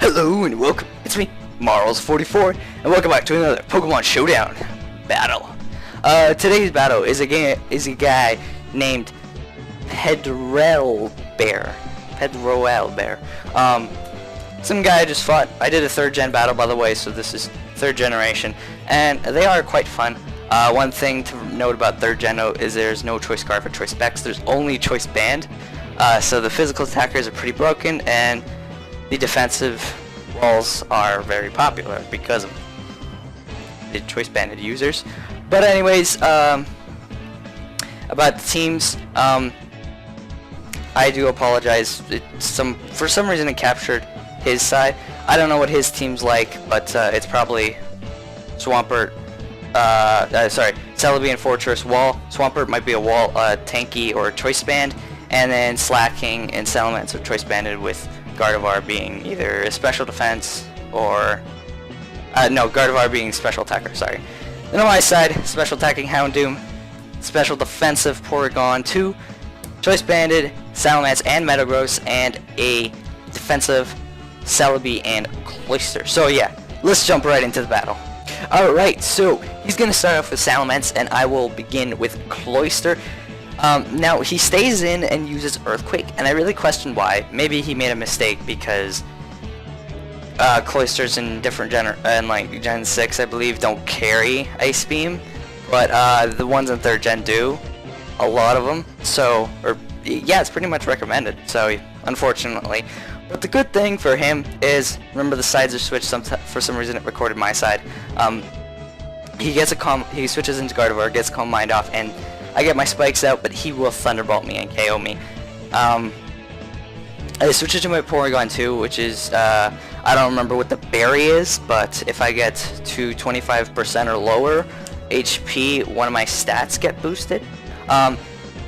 Hello and welcome. It's me, Marls44, and welcome back to another Pokemon Showdown battle. Today's battle is a guy named pedroelbear. Some guy I just fought. I did a 3rd gen battle, by the way, so this is 3rd generation, and they are quite fun. One thing to note about 3rd gen is there's no choice scarf or choice specs. There's only choice band. So the physical attackers are pretty broken, and the defensive walls are very popular because of the choice banded users. But anyways, about the teams, I do apologize. For some reason it captured his side. I don't know what his team's like, but it's probably Swampert. Celebi and Fortress Wall. Swampert might be a wall, tanky or choice band, and then Slacking and Salamence are choice banded with Gardevoir being either a special defense or Gardevoir being special attacker, sorry. Then on my side, special attacking Houndoom, special defensive Porygon 2, choice banded Salamence and Metagross, and a defensive Celebi and Cloyster. So yeah, let's jump right into the battle. Alright, so he's gonna start off with Salamence, and I will begin with Cloyster. Now he stays in and uses Earthquake, and I really question why. Maybe he made a mistake because Cloysters in different like Gen 6, I believe, don't carry Ice Beam, but the ones in 3rd Gen do, a lot of them. So, yeah, it's pretty much recommended. So, unfortunately, but the good thing for him is, remember the sides are switched. For some reason, it recorded my side. He switches into Gardevoir, gets Calm Mind off, and I get my spikes out, but he will Thunderbolt me and KO me. I switch it to my Porygon 2, which is, I don't remember what the berry is, but if I get to 25% or lower HP, one of my stats get boosted. But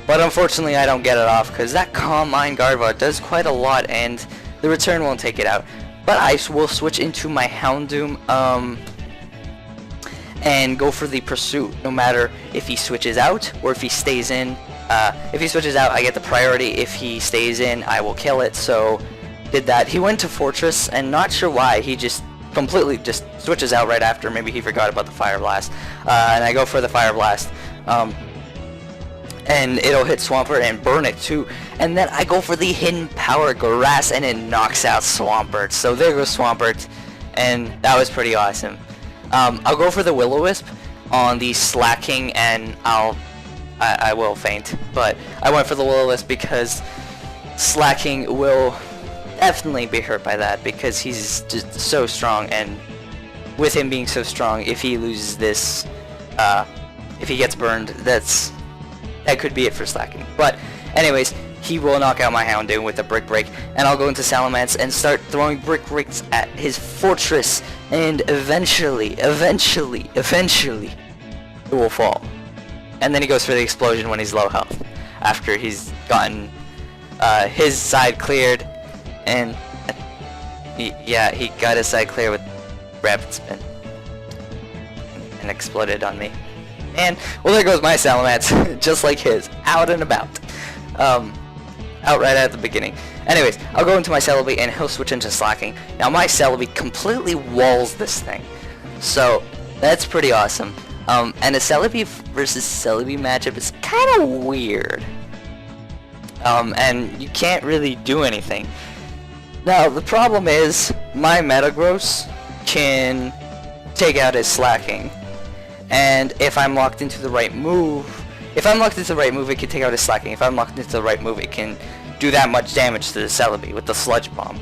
unfortunately I don't get it off, because that Calm Mind Gardevoir does quite a lot, and the return won't take it out. But I will switch into my Houndoom, and go for the pursuit, no matter if he switches out or if he stays in. If he switches out, I get the priority. If he stays in, I will kill it. So did that. He went to Fortress, and not sure why, he just completely just switches out right after. Maybe he forgot about the Fire Blast, and I go for the Fire Blast, and it'll hit Swampert and burn it too, and then I go for the Hidden Power Grass, and it knocks out Swampert. So there goes Swampert, and that was pretty awesome. I'll go for the Will-O-Wisp on the Slacking, and I will faint, but I went for the Will-O-Wisp because Slacking will definitely be hurt by that, because he's just so strong, and with him being so strong, if he loses this, if he gets burned, that could be it for Slacking. But anyways, he will knock out my Houndoom with a Brick Break, and I'll go into Salamence and start throwing Brick Breaks at his Fortress, and eventually, it will fall. And then he goes for the Explosion when he's low health, after he's gotten his side cleared, and yeah, he got his side clear with Rapid Spin, and exploded on me. And, well, there goes my Salamence, just like his, out and about. Out right at the beginning. Anyways, I'll go into my Celebi, and he'll switch into Slacking. Now my Celebi completely walls this thing, so that's pretty awesome. And a Celebi versus Celebi matchup is kind of weird. And you can't really do anything. Now the problem is, my Metagross can take out his Slacking, and if I'm locked into the right move, it can take out his Slacking. If I'm locked into the right move, it can do that much damage to the Celebi with the Sludge Bomb.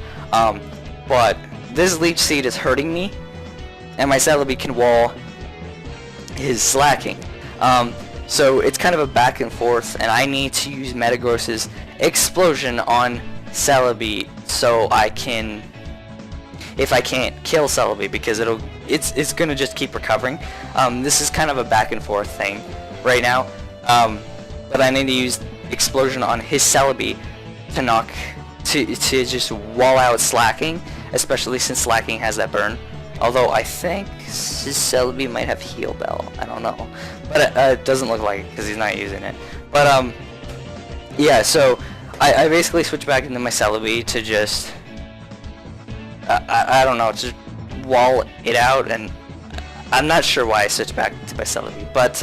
But this Leech Seed is hurting me, and my Celebi can wall his Slacking. So it's kind of a back and forth, and I need to use Metagross's Explosion on Celebi so I can, if I can't kill Celebi, because it's gonna just keep recovering. This is kind of a back and forth thing right now. But I need to use Explosion on his Celebi to just wall out Slacking, especially since Slacking has that burn. Although I think his Celebi might have Heal Bell. I don't know, but it doesn't look like it because he's not using it. But yeah, so I basically switch back into my Celebi to just I don't know, just wall it out, and I'm not sure why I switched back to my Celebi, but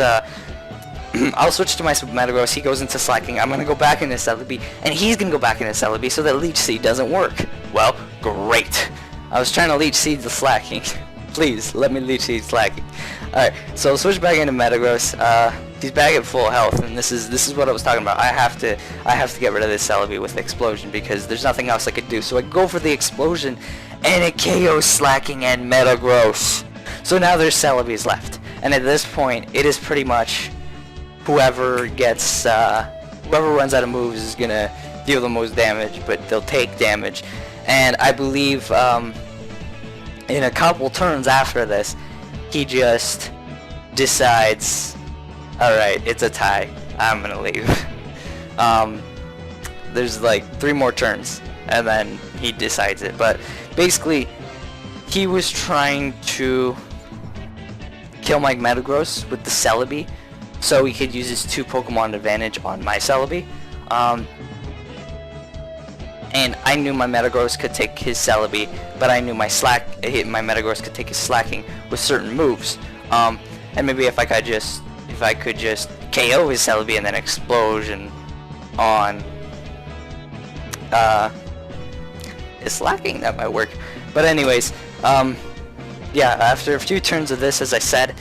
I'll switch to my Metagross. He goes into Slacking. I'm gonna go back into Celebi, and he's gonna go back into Celebi, so that Leech Seed doesn't work. Well, great. I was trying to Leech Seed the Slacking. Please, let me Leech Seed Slacking. Alright, so I'll switch back into Metagross. He's back at full health, and this is what I was talking about. I have to get rid of this Celebi with Explosion, because there's nothing else I could do. So I go for the Explosion, and it KOs Slacking and Metagross. So now there's Celebis left, and at this point, it is pretty much whoever gets, whoever runs out of moves is gonna deal the most damage, but they'll take damage. And I believe, in a couple turns after this, he just decides, alright, it's a tie, I'm gonna leave. There's like 3 more turns, and then he decides it. But basically, he was trying to kill my Metagross with the Celebi, so he could use his 2 Pokemon advantage on my Celebi. And I knew my Metagross could take his Celebi, but I knew my Metagross could take his Slacking with certain moves. And maybe if I could just KO his Celebi and then Explosion on his Slacking, that might work. But anyways, yeah, after a few turns of this, as I said,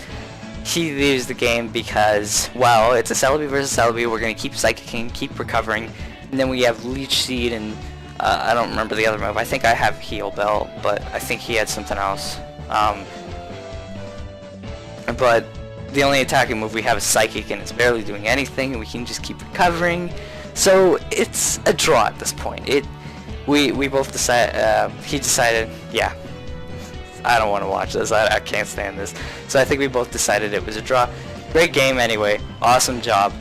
he leaves the game because, well, it's a Celebi versus Celebi. We're gonna keep Psychicking, keep recovering, and then we have Leech Seed, and I don't remember the other move. I think I have Heal Bell, but I think he had something else. But the only attacking move we have is Psychic, and it's barely doing anything, and we can just keep recovering. So it's a draw at this point. We both decided. He decided, yeah, I don't want to watch this. I can't stand this. So I think we both decided it was a draw. Great game anyway. Awesome job.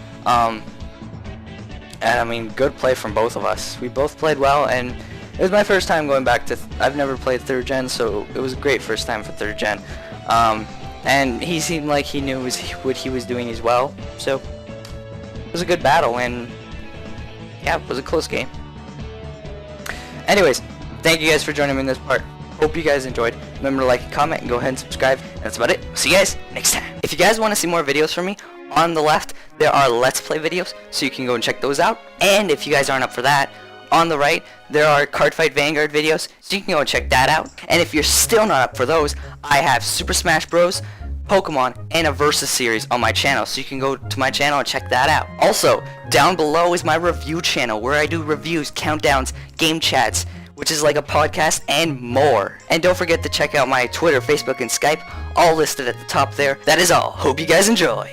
And I mean, good play from both of us. We both played well, and it was my first time going back to... I've never played 3rd gen, so it was a great first time for 3rd gen. And he seemed like he knew what he was doing as well. So it was a good battle, and yeah, it was a close game. Anyways, thank you guys for joining me in this part. Hope you guys enjoyed. Remember to like and comment and go ahead and subscribe. And that's about it. See you guys next time. If you guys want to see more videos from me, on the left there are Let's Play videos, so you can go and check those out. And if you guys aren't up for that, on the right there are Card Fight Vanguard videos, so you can go and check that out. And if you're still not up for those, I have Super Smash Bros, Pokemon, and a Versus series on my channel, so you can go to my channel and check that out. Also, down below is my review channel, where I do reviews, countdowns, game chats, which is like a podcast, and more. And don't forget to check out my Twitter, Facebook, and Skype, all listed at the top there. That is all. Hope you guys enjoy.